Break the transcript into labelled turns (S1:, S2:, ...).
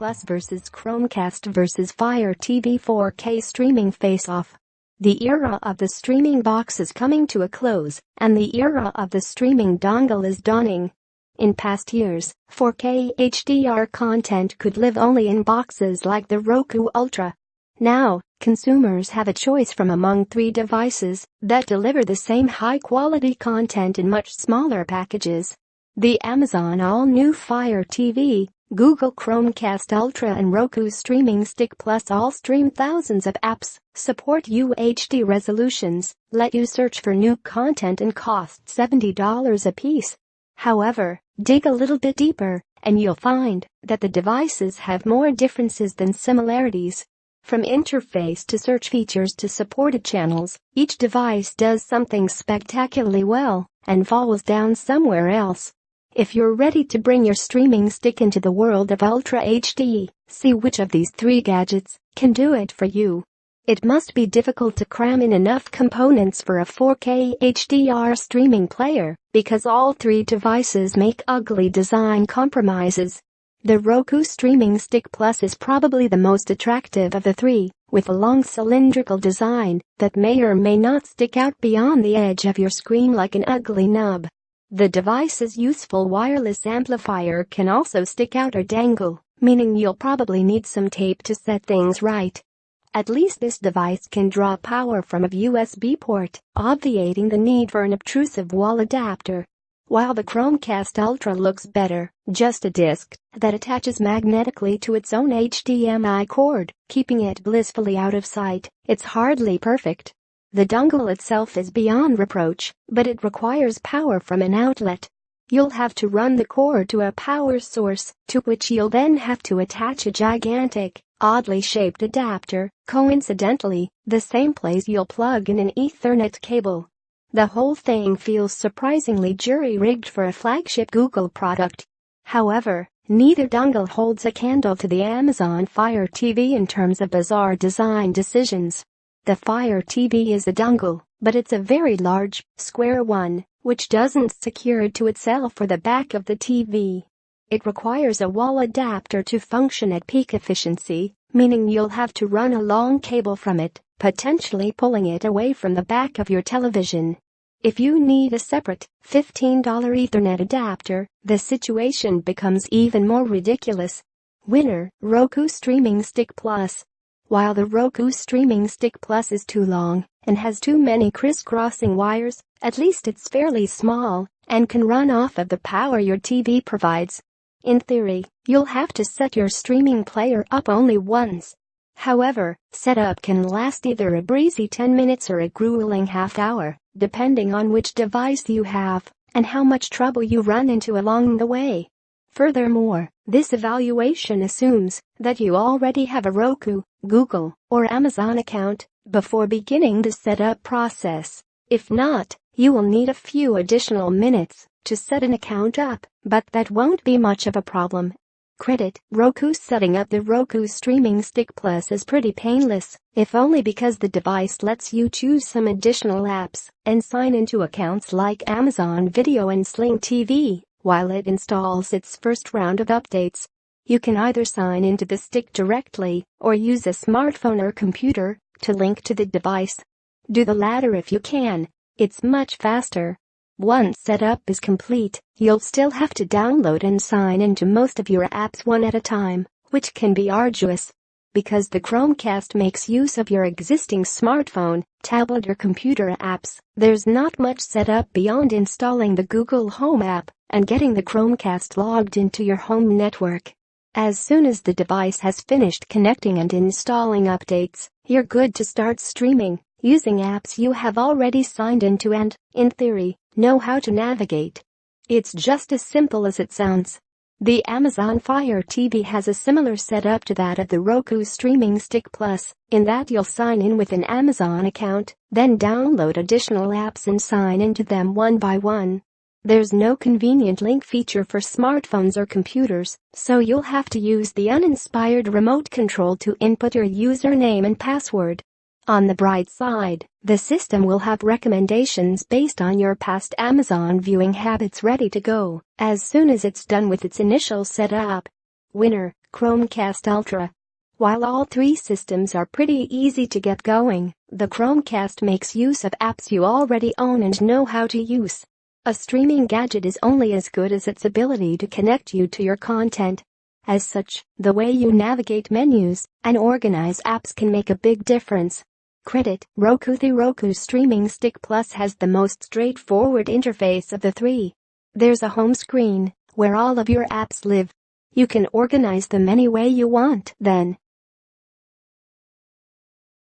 S1: Plus vs Chromecast vs Fire TV 4K streaming face-off. The era of the streaming box is coming to a close, and the era of the streaming dongle is dawning. In past years, 4K HDR content could live only in boxes like the Roku Ultra. Now, consumers have a choice from among 3 devices that deliver the same high-quality content in much smaller packages. The Amazon all-new Fire TV, Google Chromecast Ultra and Roku Streaming Stick Plus all stream thousands of apps, support UHD resolutions, let you search for new content and cost $70 a piece. However, dig a little bit deeper, and you'll find that the devices have more differences than similarities. From interface to search features to supported channels, each device does something spectacularly well and falls down somewhere else. If you're ready to bring your streaming stick into the world of Ultra HD, see which of these 3 gadgets can do it for you. It must be difficult to cram in enough components for a 4K HDR streaming player because all 3 devices make ugly design compromises. The Roku Streaming Stick Plus is probably the most attractive of the 3, with a long cylindrical design that may or may not stick out beyond the edge of your screen like an ugly nub. The device's useful wireless amplifier can also stick out or dangle, meaning you'll probably need some tape to set things right. At least this device can draw power from a USB port, obviating the need for an obtrusive wall adapter. While the Chromecast Ultra looks better, just a disc that attaches magnetically to its own HDMI cord, keeping it blissfully out of sight, it's hardly perfect. The dongle itself is beyond reproach, but it requires power from an outlet. You'll have to run the cord to a power source, to which you'll then have to attach a gigantic, oddly shaped adapter, coincidentally, the same place you'll plug in an Ethernet cable. The whole thing feels surprisingly jury-rigged for a flagship Google product. However, neither dongle holds a candle to the Amazon Fire TV in terms of bizarre design decisions. The Fire TV is a dongle, but it's a very large, square one, which doesn't secure to itself or the back of the TV. It requires a wall adapter to function at peak efficiency, meaning you'll have to run a long cable from it, potentially pulling it away from the back of your television. If you need a separate, $15 Ethernet adapter, the situation becomes even more ridiculous. Winner, Roku Streaming Stick Plus. While the Roku Streaming Stick Plus is too long and has too many crisscrossing wires, at least it's fairly small and can run off of the power your TV provides. In theory, you'll have to set your streaming player up only once. However, setup can last either a breezy 10 minutes or a grueling half-hour, depending on which device you have and how much trouble you run into along the way. Furthermore, this evaluation assumes that you already have a Roku, Google, or Amazon account before beginning the setup process. If not, you will need a few additional minutes to set an account up, but that won't be much of a problem. Credit Roku. Setting up the Roku Streaming Stick Plus is pretty painless, if only because the device lets you choose some additional apps and sign into accounts like Amazon Video and Sling TV while it installs its first round of updates. You can either sign into the stick directly or use a smartphone or computer to link to the device. Do the latter if you can. It's much faster. Once setup is complete, you'll still have to download and sign into most of your apps one at a time, which can be arduous. Because the Chromecast makes use of your existing smartphone, tablet or computer apps, there's not much setup beyond installing the Google Home app and getting the Chromecast logged into your home network. As soon as the device has finished connecting and installing updates, you're good to start streaming, using apps you have already signed into and, in theory, know how to navigate. It's just as simple as it sounds. The Amazon Fire TV has a similar setup to that of the Roku Streaming Stick Plus, in that you'll sign in with an Amazon account, then download additional apps and sign into them one by one. There's no convenient link feature for smartphones or computers, so you'll have to use the uninspired remote control to input your username and password. On the bright side, the system will have recommendations based on your past Amazon viewing habits ready to go as soon as it's done with its initial setup. Winner, Chromecast Ultra. While all three systems are pretty easy to get going, the Chromecast makes use of apps you already own and know how to use. A streaming gadget is only as good as its ability to connect you to your content. As such, the way you navigate menus and organize apps can make a big difference. Credit Roku. The Roku Streaming Stick Plus has the most straightforward interface of the three. There's a home screen where all of your apps live. You can organize them any way you want. Then,